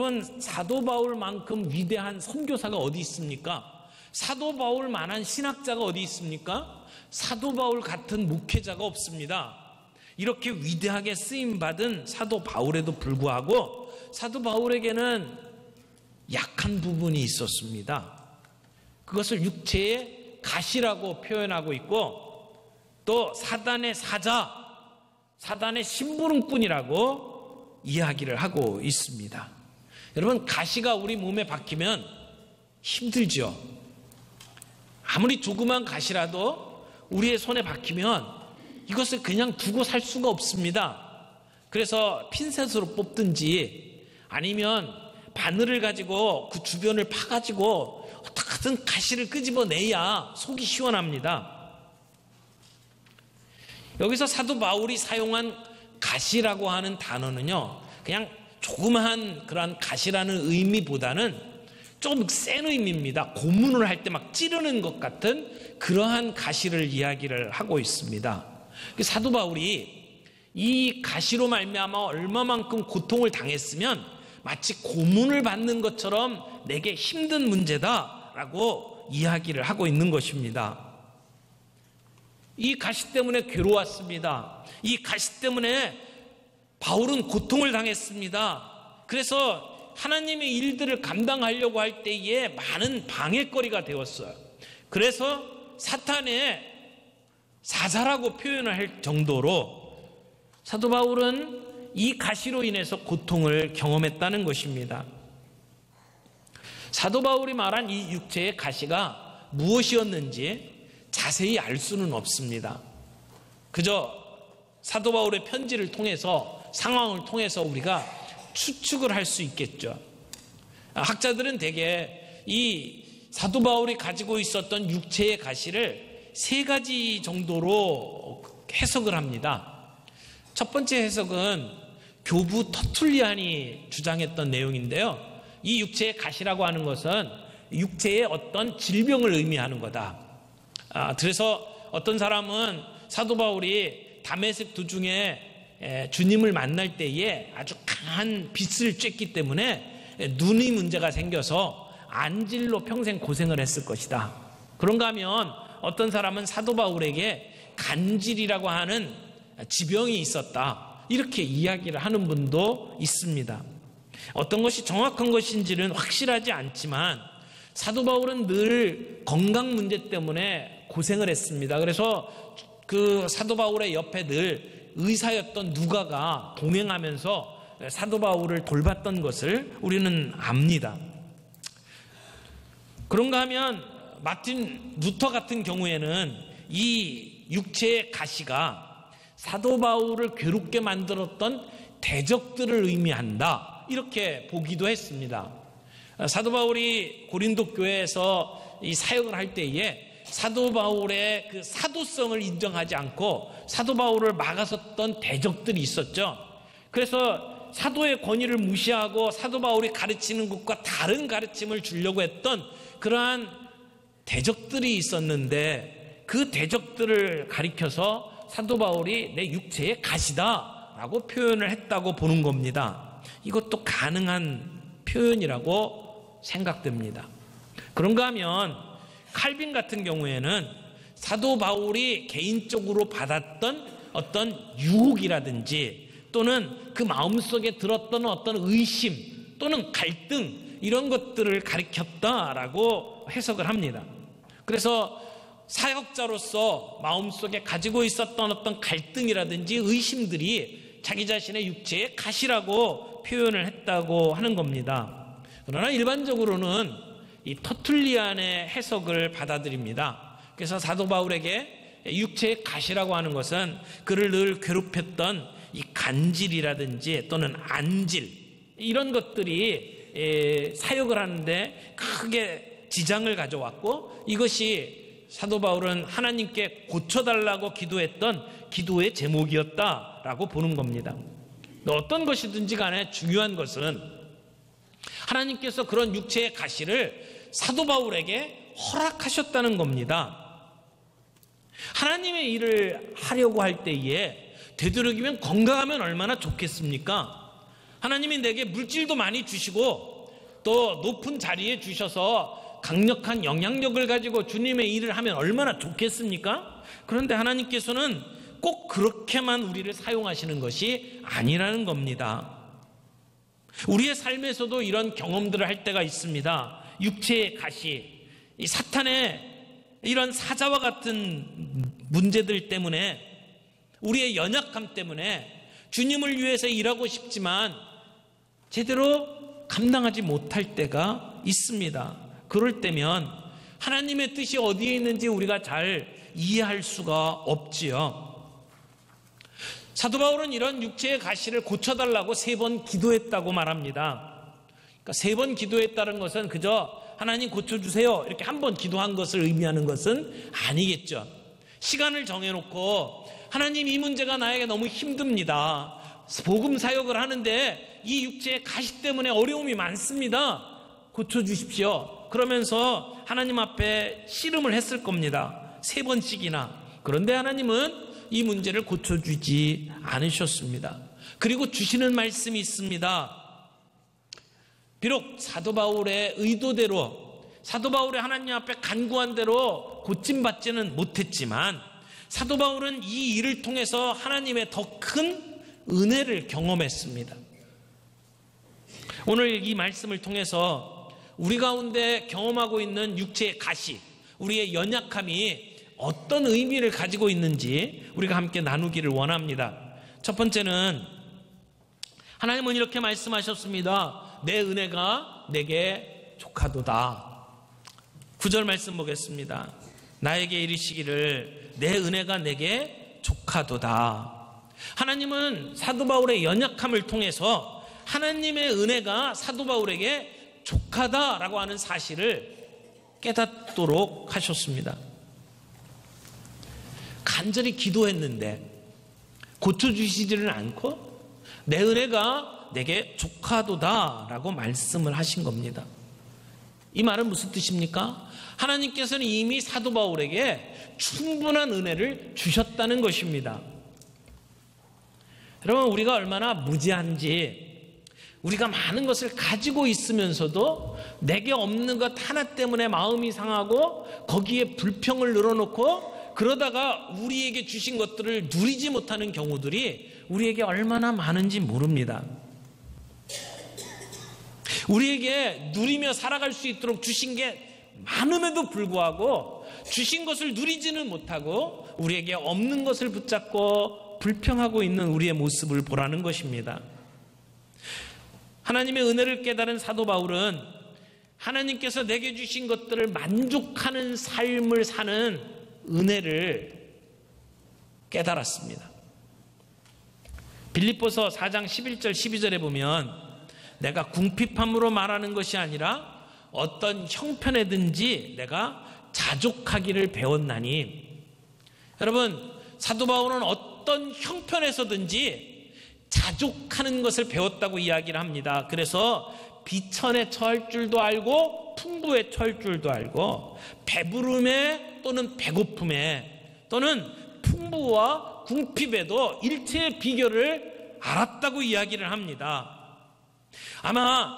여러분, 사도 바울만큼 위대한 선교사가 어디 있습니까? 사도 바울만한 신학자가 어디 있습니까? 사도 바울 같은 목회자가 없습니다. 이렇게 위대하게 쓰임받은 사도 바울에도 불구하고 사도 바울에게는 약한 부분이 있었습니다. 그것을 육체의 가시라고 표현하고 있고, 또 사단의 사자, 사단의 심부름꾼이라고 이야기를 하고 있습니다. 여러분, 가시가 우리 몸에 박히면 힘들죠. 아무리 조그만 가시라도 우리의 손에 박히면 이것을 그냥 두고 살 수가 없습니다. 그래서 핀셋으로 뽑든지 아니면 바늘을 가지고 그 주변을 파가지고 어떻게든 가시를 끄집어내야 속이 시원합니다. 여기서 사도 바울이 사용한 가시라고 하는 단어는요, 그냥 조그마한 그러한 가시라는 의미보다는 좀 센 의미입니다. 고문을 할 때 막 찌르는 것 같은 그러한 가시를 이야기를 하고 있습니다. 사도 바울이 이 가시로 말미암아 얼마만큼 고통을 당했으면 마치 고문을 받는 것처럼 내게 힘든 문제다라고 이야기를 하고 있는 것입니다. 이 가시 때문에 괴로웠습니다. 이 가시 때문에 바울은 고통을 당했습니다. 그래서 하나님의 일들을 감당하려고 할 때에 많은 방해거리가 되었어요. 그래서 사탄의 사자라고 표현을 할 정도로 사도 바울은 이 가시로 인해서 고통을 경험했다는 것입니다. 사도 바울이 말한 이 육체의 가시가 무엇이었는지 자세히 알 수는 없습니다. 그저 사도 바울의 편지를 통해서, 상황을 통해서 우리가 추측을 할 수 있겠죠. 학자들은 대개 이 사도 바울이 가지고 있었던 육체의 가시를 세 가지 정도로 해석을 합니다. 첫 번째 해석은 교부 터툴리안이 주장했던 내용인데요. 이 육체의 가시라고 하는 것은 육체의 어떤 질병을 의미하는 거다. 그래서 어떤 사람은 사도 바울이 다메섹 도중에 주님을 만날 때에 아주 강한 빛을 쬐기 때문에 눈이 문제가 생겨서 안질로 평생 고생을 했을 것이다. 그런가 하면 어떤 사람은 사도 바울에게 간질이라고 하는 지병이 있었다, 이렇게 이야기를 하는 분도 있습니다. 어떤 것이 정확한 것인지는 확실하지 않지만 사도 바울은 늘 건강 문제 때문에 고생을 했습니다. 그래서 그 사도 바울의 옆에 늘 의사였던 누가가 동행하면서 사도 바울을 돌봤던 것을 우리는 압니다. 그런가 하면 마틴 루터 같은 경우에는 이 육체의 가시가 사도 바울을 괴롭게 만들었던 대적들을 의미한다, 이렇게 보기도 했습니다. 사도 바울이 고린도 교회에서 이 사역을 할 때에 사도 바울의 그 사도성을 인정하지 않고 사도 바울을 막아섰던 대적들이 있었죠. 그래서 사도의 권위를 무시하고 사도 바울이 가르치는 것과 다른 가르침을 주려고 했던 그러한 대적들이 있었는데, 그 대적들을 가리켜서 사도 바울이 내 육체의 가시다 라고 표현을 했다고 보는 겁니다. 이것도 가능한 표현이라고 생각됩니다. 그런가 하면 칼빈 같은 경우에는 사도 바울이 개인적으로 받았던 어떤 유혹이라든지 또는 그 마음속에 들었던 어떤 의심 또는 갈등, 이런 것들을 가리켰다라고 해석을 합니다. 그래서 사역자로서 마음속에 가지고 있었던 어떤 갈등이라든지 의심들이 자기 자신의 육체의 가시라고 표현을 했다고 하는 겁니다. 그러나 일반적으로는 이 터툴리안의 해석을 받아들입니다. 그래서 사도 바울에게 육체의 가시라고 하는 것은 그를 늘 괴롭혔던 이 간질이라든지 또는 안질, 이런 것들이 사역을 하는데 크게 지장을 가져왔고, 이것이 사도 바울은 하나님께 고쳐달라고 기도했던 기도의 제목이었다라고 보는 겁니다. 어떤 것이든지 간에 중요한 것은 하나님께서 그런 육체의 가시를 사도 바울에게 허락하셨다는 겁니다. 하나님의 일을 하려고 할 때에 되도록이면 건강하면 얼마나 좋겠습니까? 하나님이 내게 물질도 많이 주시고 또 높은 자리에 주셔서 강력한 영향력을 가지고 주님의 일을 하면 얼마나 좋겠습니까? 그런데 하나님께서는 꼭 그렇게만 우리를 사용하시는 것이 아니라는 겁니다. 우리의 삶에서도 이런 경험들을 할 때가 있습니다. 육체의 가시, 이 사탄의 이런 사자와 같은 문제들 때문에, 우리의 연약함 때문에 주님을 위해서 일하고 싶지만 제대로 감당하지 못할 때가 있습니다. 그럴 때면 하나님의 뜻이 어디에 있는지 우리가 잘 이해할 수가 없지요. 사도 바울은 이런 육체의 가시를 고쳐달라고 3번 기도했다고 말합니다. 그러니까 3번 기도했다는 것은 그저 하나님 고쳐주세요 이렇게 한 번 기도한 것을 의미하는 것은 아니겠죠. 시간을 정해놓고 하나님 이 문제가 나에게 너무 힘듭니다. 복음 사역을 하는데 이 육체의 가시 때문에 어려움이 많습니다. 고쳐주십시오. 그러면서 하나님 앞에 씨름을 했을 겁니다. 3번씩이나. 그런데 하나님은 이 문제를 고쳐주지 않으셨습니다. 그리고 주시는 말씀이 있습니다. 비록 사도 바울의 의도대로, 사도 바울의 하나님 앞에 간구한 대로 고침받지는 못했지만 사도 바울은 이 일을 통해서 하나님의 더 큰 은혜를 경험했습니다. 오늘 이 말씀을 통해서 우리 가운데 경험하고 있는 육체의 가시, 우리의 연약함이 어떤 의미를 가지고 있는지 우리가 함께 나누기를 원합니다. 첫 번째는 하나님은 이렇게 말씀하셨습니다. 내 은혜가 내게 족하도다. 9절 말씀 보겠습니다. 나에게 이르시기를 내 은혜가 내게 족하도다. 하나님은 사도 바울의 연약함을 통해서 하나님의 은혜가 사도 바울에게 족하다라고 하는 사실을 깨닫도록 하셨습니다. 간절히 기도했는데 고쳐주시지는 않고 내 은혜가 내게 족하도다라고 말씀을 하신 겁니다. 이 말은 무슨 뜻입니까? 하나님께서는 이미 사도 바울에게 충분한 은혜를 주셨다는 것입니다. 여러분, 우리가 얼마나 무지한지, 우리가 많은 것을 가지고 있으면서도 내게 없는 것 하나 때문에 마음이 상하고 거기에 불평을 늘어놓고 그러다가 우리에게 주신 것들을 누리지 못하는 경우들이 우리에게 얼마나 많은지 모릅니다. 우리에게 누리며 살아갈 수 있도록 주신 게 많음에도 불구하고 주신 것을 누리지는 못하고 우리에게 없는 것을 붙잡고 불평하고 있는 우리의 모습을 보라는 것입니다. 하나님의 은혜를 깨달은 사도 바울은 하나님께서 내게 주신 것들을 만족하는 삶을 사는 은혜를 깨달았습니다. 빌립보서 4장 11절 12절에 보면 내가 궁핍함으로 말하는 것이 아니라 어떤 형편에든지 내가 자족하기를 배웠나니. 여러분, 사도 바울은 어떤 형편에서든지 자족하는 것을 배웠다고 이야기를 합니다. 그래서 비천에 처할 줄도 알고 풍부에 처할 줄도 알고 배부름에 또는 배고픔에 또는 풍부와 궁핍에도 일체의 비결을 알았다고 이야기를 합니다. 아마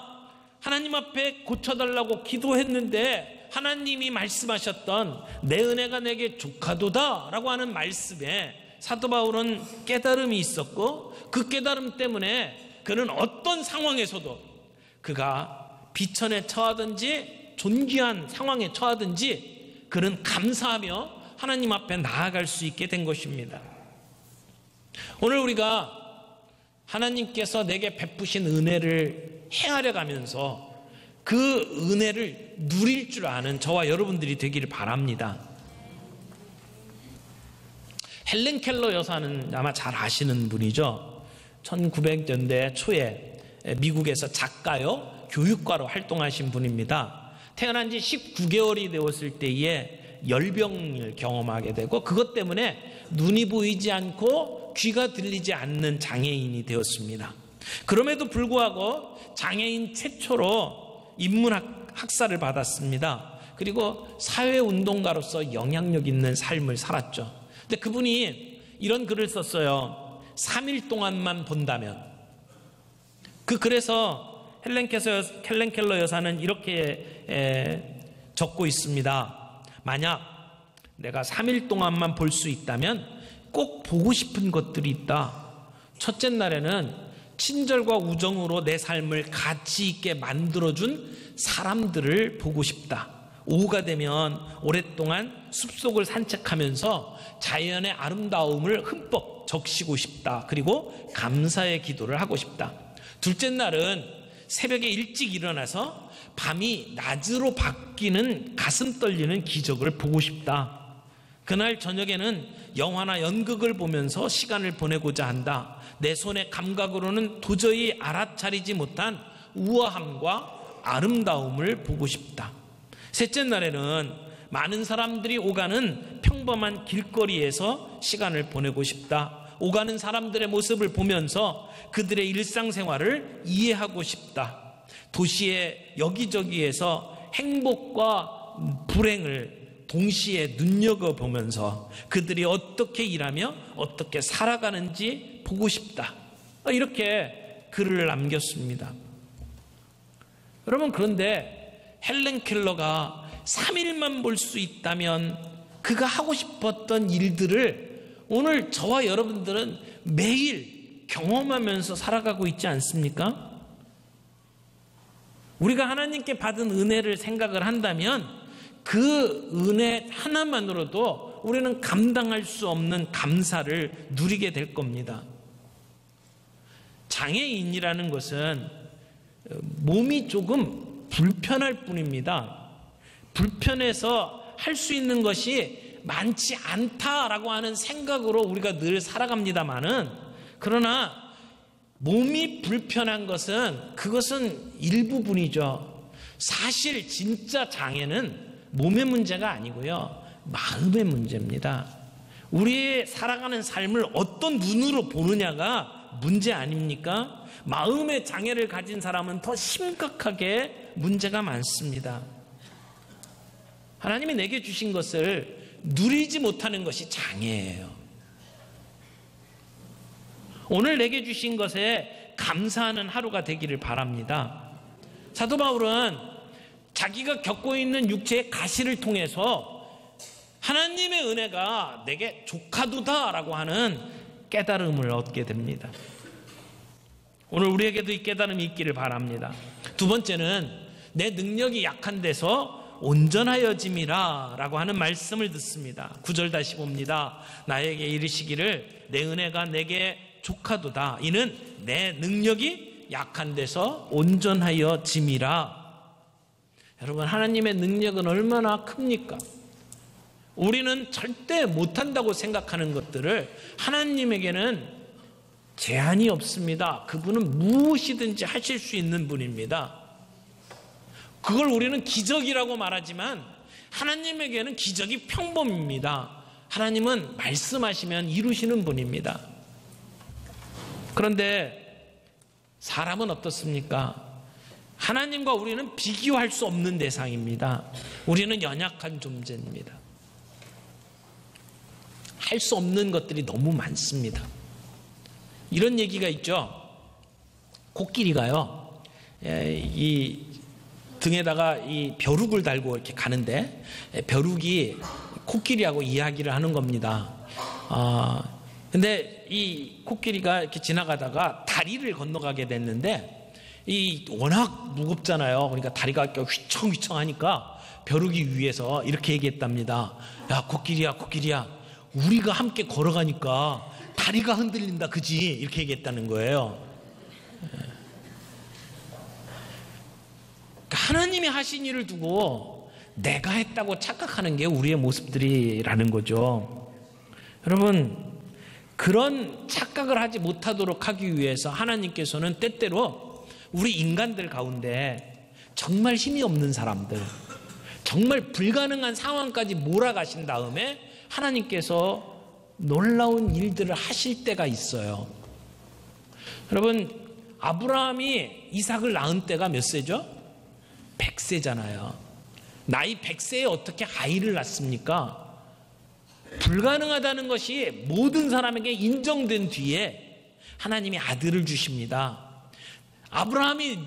하나님 앞에 고쳐달라고 기도했는데 하나님이 말씀하셨던 내 은혜가 내게 족하도다 라고 하는 말씀에 사도 바울은 깨달음이 있었고 그 깨달음 때문에 그는 어떤 상황에서도 그가 비천에 처하든지 존귀한 상황에 처하든지 그는 감사하며 하나님 앞에 나아갈 수 있게 된 것입니다. 오늘 우리가 하나님께서 내게 베푸신 은혜를 헤아려 가면서 그 은혜를 누릴 줄 아는 저와 여러분들이 되기를 바랍니다. 헬렌 켈러 여사는 아마 잘 아시는 분이죠. 1900년대 초에 미국에서 작가요 교육가로 활동하신 분입니다. 태어난 지 19개월이 되었을 때에 열병을 경험하게 되고 그것 때문에 눈이 보이지 않고 귀가 들리지 않는 장애인이 되었습니다. 그럼에도 불구하고 장애인 최초로 인문학 학사를 받았습니다. 그리고 사회운동가로서 영향력 있는 삶을 살았죠. 근데 그분이 이런 글을 썼어요. 3일 동안만 본다면 그래서 헬렌 켈러 여사는 이렇게 적고 있습니다. 만약 내가 3일 동안만 볼 수 있다면 꼭 보고 싶은 것들이 있다. 첫째 날에는 친절과 우정으로 내 삶을 가치 있게 만들어준 사람들을 보고 싶다. 오후가 되면 오랫동안 숲속을 산책하면서 자연의 아름다움을 흠뻑 적시고 싶다. 그리고 감사의 기도를 하고 싶다. 둘째 날은 새벽에 일찍 일어나서 밤이 낮으로 바뀌는 가슴 떨리는 기적을 보고 싶다. 그날 저녁에는 영화나 연극을 보면서 시간을 보내고자 한다. 내 손의 감각으로는 도저히 알아차리지 못한 우아함과 아름다움을 보고 싶다. 셋째 날에는 많은 사람들이 오가는 평범한 길거리에서 시간을 보내고 싶다. 오가는 사람들의 모습을 보면서 그들의 일상생활을 이해하고 싶다. 도시의 여기저기에서 행복과 불행을 동시에 눈여겨보면서 그들이 어떻게 일하며 어떻게 살아가는지 보고 싶다. 이렇게 글을 남겼습니다. 여러분, 그런데 헬렌 켈러가 3일만 볼 수 있다면 그가 하고 싶었던 일들을 오늘 저와 여러분들은 매일 경험하면서 살아가고 있지 않습니까? 우리가 하나님께 받은 은혜를 생각을 한다면 그 은혜 하나만으로도 우리는 감당할 수 없는 감사를 누리게 될 겁니다. 장애인이라는 것은 몸이 조금 불편할 뿐입니다. 불편해서 할 수 있는 것이 많지 않다라고 하는 생각으로 우리가 늘 살아갑니다마는, 그러나 몸이 불편한 것은 그것은 일부분이죠. 사실 진짜 장애는 몸의 문제가 아니고요, 마음의 문제입니다. 우리의 살아가는 삶을 어떤 눈으로 보느냐가 문제 아닙니까? 마음의 장애를 가진 사람은 더 심각하게 문제가 많습니다. 하나님이 내게 주신 것을 누리지 못하는 것이 장애예요. 오늘 내게 주신 것에 감사하는 하루가 되기를 바랍니다. 사도 바울은 자기가 겪고 있는 육체의 가시를 통해서 하나님의 은혜가 내게 족하도다라고 하는 깨달음을 얻게 됩니다. 오늘 우리에게도 이 깨달음이 있기를 바랍니다. 두 번째는 내 능력이 약한 데서 온전하여짐이라 라고 하는 말씀을 듣습니다. 9절 다시 봅니다. 나에게 이르시기를 내 은혜가 내게 족하도다. 이는 내 능력이 약한 데서 온전하여짐이라. 여러분, 하나님의 능력은 얼마나 큽니까? 우리는 절대 못한다고 생각하는 것들을 하나님에게는 제한이 없습니다. 그분은 무엇이든지 하실 수 있는 분입니다. 그걸 우리는 기적이라고 말하지만 하나님에게는 기적이 평범입니다. 하나님은 말씀하시면 이루시는 분입니다. 그런데 사람은 어떻습니까? 하나님과 우리는 비교할 수 없는 대상입니다. 우리는 연약한 존재입니다. 할 수 없는 것들이 너무 많습니다. 이런 얘기가 있죠. 코끼리가요, 이 등에다가 이 벼룩을 달고 이렇게 가는데 벼룩이 코끼리하고 이야기를 하는 겁니다. 근데 이 코끼리가 이렇게 지나가다가 다리를 건너가게 됐는데 이 워낙 무겁잖아요. 그러니까 다리가 이렇게 휘청휘청 하니까 벼룩이 위에서 이렇게 얘기했답니다. 야, 코끼리야, 우리가 함께 걸어가니까 다리가 흔들린다, 그지? 이렇게 얘기했다는 거예요. 하나님이 하신 일을 두고 내가 했다고 착각하는 게 우리의 모습들이라는 거죠. 여러분, 그런 착각을 하지 못하도록 하기 위해서 하나님께서는 때때로 우리 인간들 가운데 정말 힘이 없는 사람들, 정말 불가능한 상황까지 몰아가신 다음에 하나님께서 놀라운 일들을 하실 때가 있어요. 여러분, 아브라함이 이삭을 낳은 때가 몇 세죠? 100세잖아요. 나이 100세에 어떻게 아이를 낳습니까? 불가능하다는 것이 모든 사람에게 인정된 뒤에 하나님이 아들을 주십니다. 아브라함이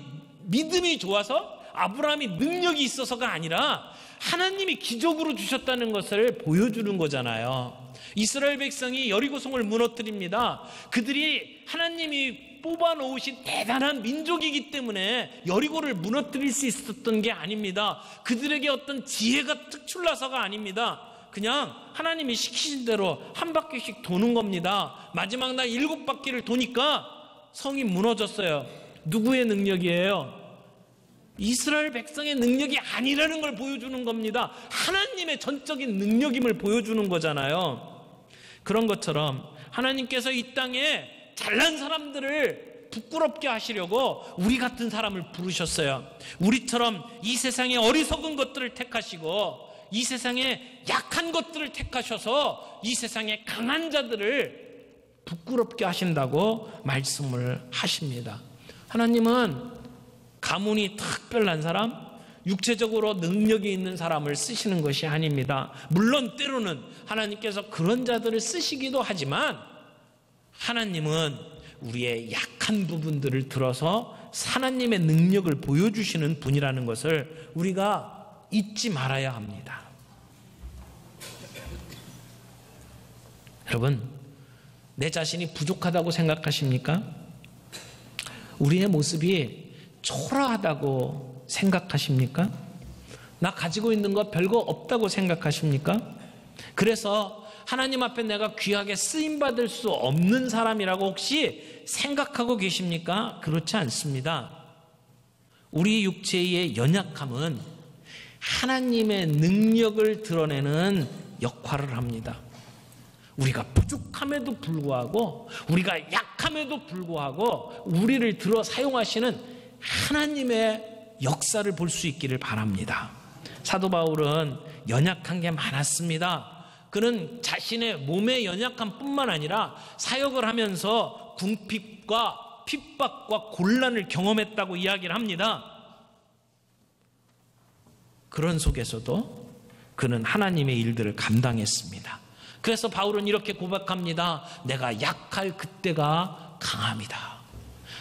믿음이 좋아서, 아브라함이 능력이 있어서가 아니라 하나님이 기적으로 주셨다는 것을 보여주는 거잖아요. 이스라엘 백성이 여리고성을 무너뜨립니다. 그들이 하나님이 뽑아놓으신 대단한 민족이기 때문에 여리고를 무너뜨릴 수 있었던 게 아닙니다. 그들에게 어떤 지혜가 특출나서가 아닙니다. 그냥 하나님이 시키신 대로 한 바퀴씩 도는 겁니다. 마지막 날 7바퀴를 도니까 성이 무너졌어요. 누구의 능력이에요? 이스라엘 백성의 능력이 아니라는 걸 보여주는 겁니다. 하나님의 전적인 능력임을 보여주는 거잖아요. 그런 것처럼 하나님께서 이 땅에 잘난 사람들을 부끄럽게 하시려고 우리 같은 사람을 부르셨어요. 우리처럼 이 세상의 어리석은 것들을 택하시고 이 세상의 약한 것들을 택하셔서 이 세상의 강한 자들을 부끄럽게 하신다고 말씀을 하십니다. 하나님은 가문이 특별한 사람, 육체적으로 능력이 있는 사람을 쓰시는 것이 아닙니다. 물론 때로는 하나님께서 그런 자들을 쓰시기도 하지만 하나님은 우리의 약한 부분들을 들어서 하나님의 능력을 보여주시는 분이라는 것을 우리가 잊지 말아야 합니다. 여러분, 내 자신이 부족하다고 생각하십니까? 우리의 모습이 초라하다고 생각하십니까? 나 가지고 있는 거 별거 없다고 생각하십니까? 그래서 하나님 앞에 내가 귀하게 쓰임받을 수 없는 사람이라고 혹시 생각하고 계십니까? 그렇지 않습니다. 우리 육체의 연약함은 하나님의 능력을 드러내는 역할을 합니다. 우리가 부족함에도 불구하고, 우리가 약함에도 불구하고 우리를 들어 사용하시는 하나님의 역사를 볼 수 있기를 바랍니다. 사도 바울은 연약한 게 많았습니다. 그는 자신의 몸의 연약함뿐만 아니라 사역을 하면서 궁핍과 핍박과 곤란을 경험했다고 이야기를 합니다. 그런 속에서도 그는 하나님의 일들을 감당했습니다. 그래서 바울은 이렇게 고백합니다. 내가 약할 그때가 강함이다.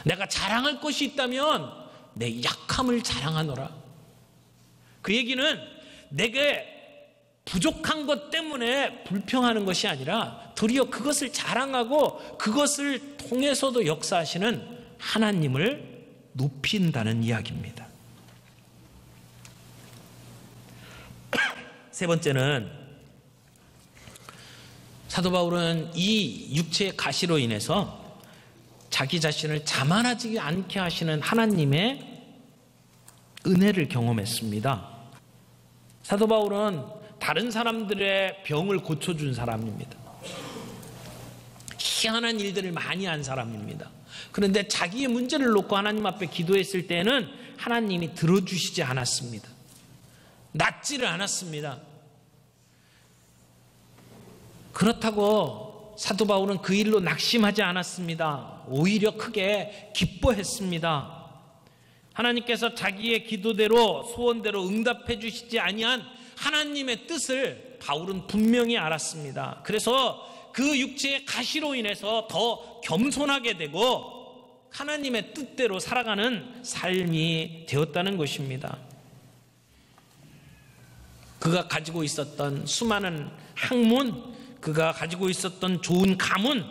내가 자랑할 것이 있다면 내 약함을 자랑하노라. 그 얘기는 내게 부족한 것 때문에 불평하는 것이 아니라 도리어 그것을 자랑하고 그것을 통해서도 역사하시는 하나님을 높인다는 이야기입니다. 세 번째는 사도 바울은 이 육체의 가시로 인해서 자기 자신을 자만하지 않게 하시는 하나님의 은혜를 경험했습니다. 사도 바울은 다른 사람들의 병을 고쳐준 사람입니다. 희한한 일들을 많이 한 사람입니다. 그런데 자기의 문제를 놓고 하나님 앞에 기도했을 때는 하나님이 들어주시지 않았습니다. 낫지를 않았습니다. 그렇다고 사도 바울은 그 일로 낙심하지 않았습니다. 오히려 크게 기뻐했습니다. 하나님께서 자기의 기도대로 소원대로 응답해 주시지 아니한 하나님의 뜻을 바울은 분명히 알았습니다. 그래서 그 육체의 가시로 인해서 더 겸손하게 되고 하나님의 뜻대로 살아가는 삶이 되었다는 것입니다. 그가 가지고 있었던 수많은 학문, 그가 가지고 있었던 좋은 가문,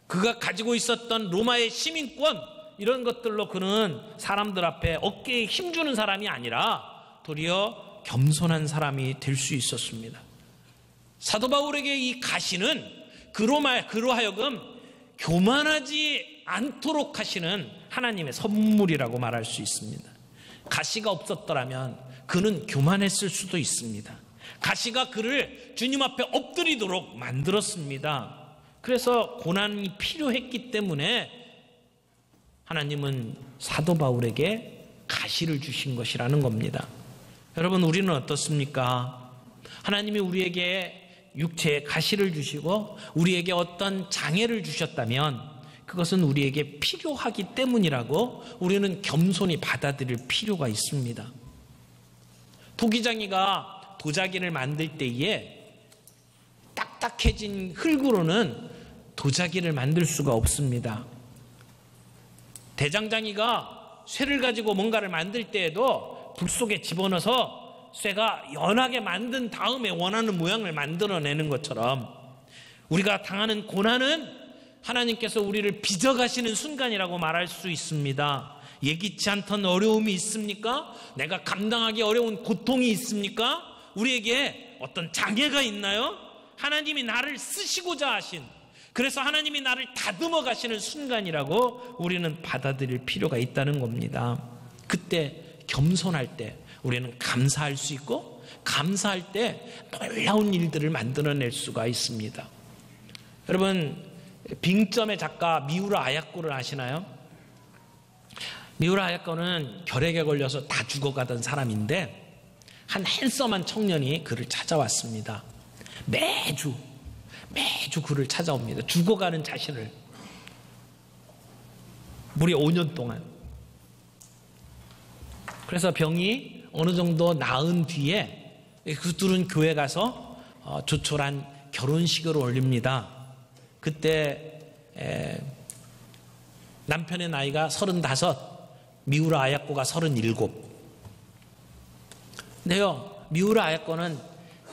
그가 가지고 있었던 로마의 시민권, 이런 것들로 그는 사람들 앞에 어깨에 힘주는 사람이 아니라 도리어 겸손한 사람이 될 수 있었습니다. 사도 바울에게 이 가시는 그로 하여금 교만하지 않도록 하시는 하나님의 선물이라고 말할 수 있습니다. 가시가 없었더라면 그는 교만했을 수도 있습니다. 가시가 그를 주님 앞에 엎드리도록 만들었습니다. 그래서 고난이 필요했기 때문에 하나님은 사도 바울에게 가시를 주신 것이라는 겁니다. 여러분, 우리는 어떻습니까? 하나님이 우리에게 육체에 가시를 주시고 우리에게 어떤 장애를 주셨다면 그것은 우리에게 필요하기 때문이라고 우리는 겸손히 받아들일 필요가 있습니다. 토기장이가 도자기를 만들 때에 딱딱해진 흙으로는 도자기를 만들 수가 없습니다. 대장장이가 쇠를 가지고 뭔가를 만들 때에도 불 속에 집어넣어서 쇠가 연하게 만든 다음에 원하는 모양을 만들어내는 것처럼 우리가 당하는 고난은 하나님께서 우리를 빚어가시는 순간이라고 말할 수 있습니다. 예기치 않던 어려움이 있습니까? 내가 감당하기 어려운 고통이 있습니까? 우리에게 어떤 장애가 있나요? 하나님이 나를 쓰시고자 하신, 그래서 하나님이 나를 다듬어 가시는 순간이라고 우리는 받아들일 필요가 있다는 겁니다. 그때 겸손할 때 우리는 감사할 수 있고, 감사할 때 놀라운 일들을 만들어낼 수가 있습니다. 여러분, 빙점의 작가 미우라 아야코를 아시나요? 미우라 아야코는 결핵에 걸려서 다 죽어가던 사람인데 한 핸섬한 청년이 그를 찾아왔습니다. 매주 그를 찾아옵니다. 죽어가는 자신을 무려 5년 동안. 그래서 병이 어느 정도 나은 뒤에 그들은 교회 가서 조촐한 결혼식을 올립니다. 그때 남편의 나이가 35, 미우라 아야코가 37. 근데요, 미우라 아야코는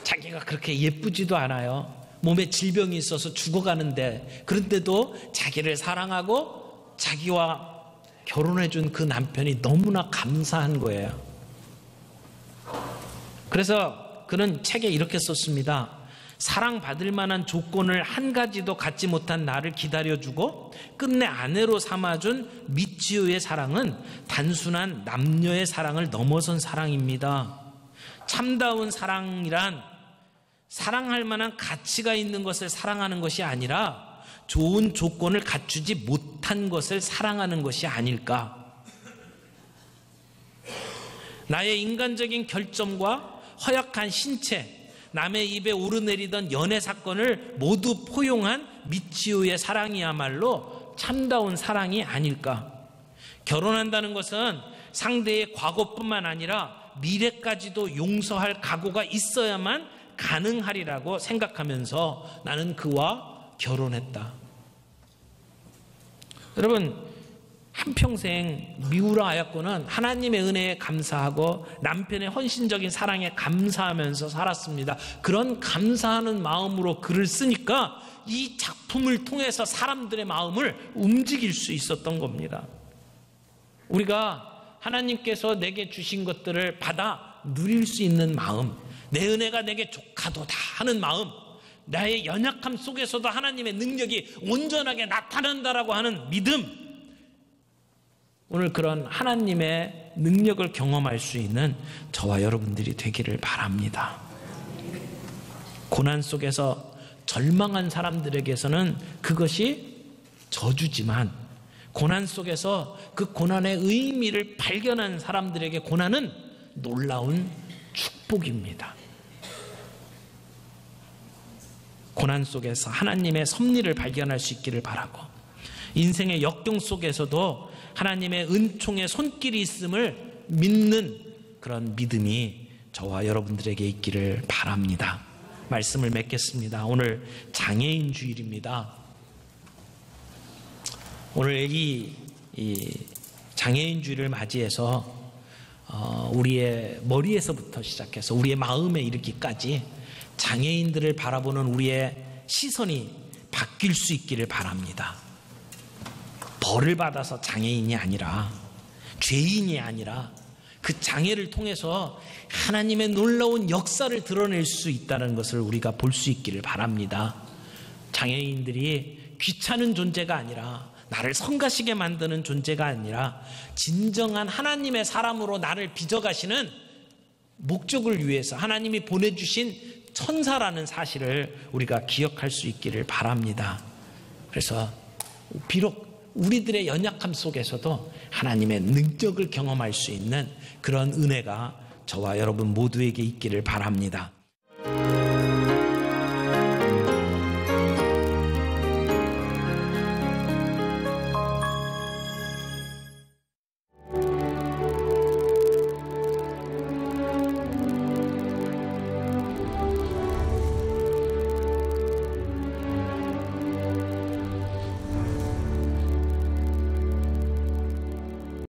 자기가 그렇게 예쁘지도 않아요. 몸에 질병이 있어서 죽어가는데, 그런데도 자기를 사랑하고 자기와 결혼해준 그 남편이 너무나 감사한 거예요. 그래서 그는 책에 이렇게 썼습니다. 사랑받을 만한 조건을 한 가지도 갖지 못한 나를 기다려주고 끝내 아내로 삼아준 미치오의 사랑은 단순한 남녀의 사랑을 넘어선 사랑입니다. 참다운 사랑이란 사랑할 만한 가치가 있는 것을 사랑하는 것이 아니라 좋은 조건을 갖추지 못한 것을 사랑하는 것이 아닐까. 나의 인간적인 결점과 허약한 신체, 남의 입에 오르내리던 연애 사건을 모두 포용한 미치오의 사랑이야말로 참다운 사랑이 아닐까. 결혼한다는 것은 상대의 과거뿐만 아니라 미래까지도 용서할 각오가 있어야만 가능하리라고 생각하면서 나는 그와 결혼했다. 여러분, 한평생 미우라 아야코는 하나님의 은혜에 감사하고 남편의 헌신적인 사랑에 감사하면서 살았습니다. 그런 감사하는 마음으로 글을 쓰니까 이 작품을 통해서 사람들의 마음을 움직일 수 있었던 겁니다. 우리가 하나님께서 내게 주신 것들을 받아 누릴 수 있는 마음, 내 은혜가 내게 족하도다 하는 마음, 나의 연약함 속에서도 하나님의 능력이 온전하게 나타난다라고 하는 믿음, 오늘 그런 하나님의 능력을 경험할 수 있는 저와 여러분들이 되기를 바랍니다. 고난 속에서 절망한 사람들에게서는 그것이 저주지만, 고난 속에서 그 고난의 의미를 발견한 사람들에게 고난은 놀라운 축복입니다. 고난 속에서 하나님의 섭리를 발견할 수 있기를 바라고, 인생의 역경 속에서도 하나님의 은총의 손길이 있음을 믿는 그런 믿음이 저와 여러분들에게 있기를 바랍니다. 말씀을 맺겠습니다. 오늘 장애인 주일입니다. 오늘 이 장애인 주일을 맞이해서 우리의 머리에서부터 시작해서 우리의 마음에 이르기까지 장애인들을 바라보는 우리의 시선이 바뀔 수 있기를 바랍니다. 벌을 받아서 장애인이 아니라, 죄인이 아니라 그 장애를 통해서 하나님의 놀라운 역사를 드러낼 수 있다는 것을 우리가 볼 수 있기를 바랍니다. 장애인들이 귀찮은 존재가 아니라, 나를 성가시게 만드는 존재가 아니라 진정한 하나님의 사람으로 나를 빚어가시는 목적을 위해서 하나님이 보내주신 천사라는 사실을 우리가 기억할 수 있기를 바랍니다. 그래서 비록 우리들의 연약함 속에서도 하나님의 능력을 경험할 수 있는 그런 은혜가 저와 여러분 모두에게 있기를 바랍니다.